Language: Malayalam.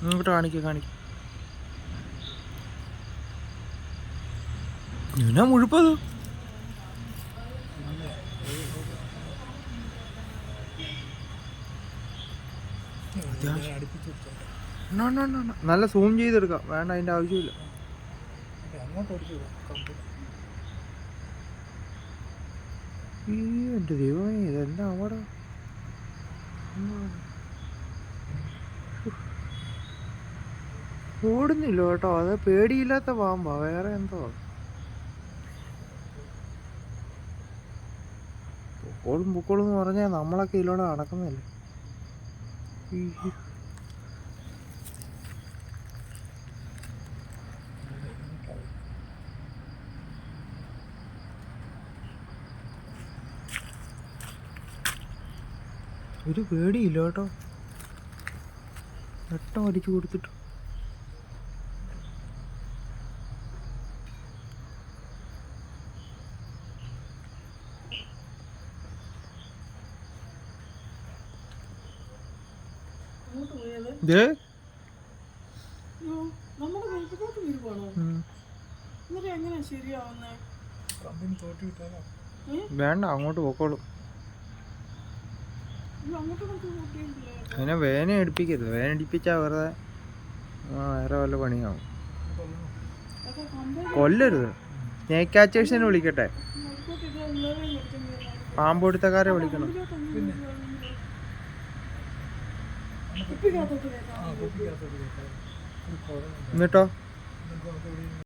ഇങ്ങോട്ട് കാണിക്ക എന്നാ മുഴുപ്പത് നല്ല സൂം ചെയ്തെടുക്കാം. വേണ്ട, അതിൻ്റെ ആവശ്യമില്ല. എൻ്റെ ദൈവമേ, ഇതെന്താ അവിടെ ഓടുന്നില്ല കേട്ടോ. അത് പേടിയില്ലാത്ത പാമ്പാ, വേറെ എന്തോ. പൊക്കോളും എന്ന് പറഞ്ഞാൽ നമ്മളൊക്കെ ഇതിലൂടെ നടക്കുന്നില്ല. ഒരു പേടിയില്ല കേട്ടോ. വെട്ടം അടിച്ചു കൊടുത്തിട്ട് വേണ്ട, അങ്ങോട്ട് പോക്കോളും. അതിനെ വേന എടുപ്പിക്കരുത്. വേന എടുപ്പിച്ചാൽ വെറുതെ വേറെ വല്ല പണിയാവും. കൊല്ലരുത്. സ്നേക്ക് ക്യാച്ചേഴ്സിനെ വിളിക്കട്ടെ, പാമ്പ് പിടുത്തക്കാരെ വിളിക്കണം. എന്നിട്ടോ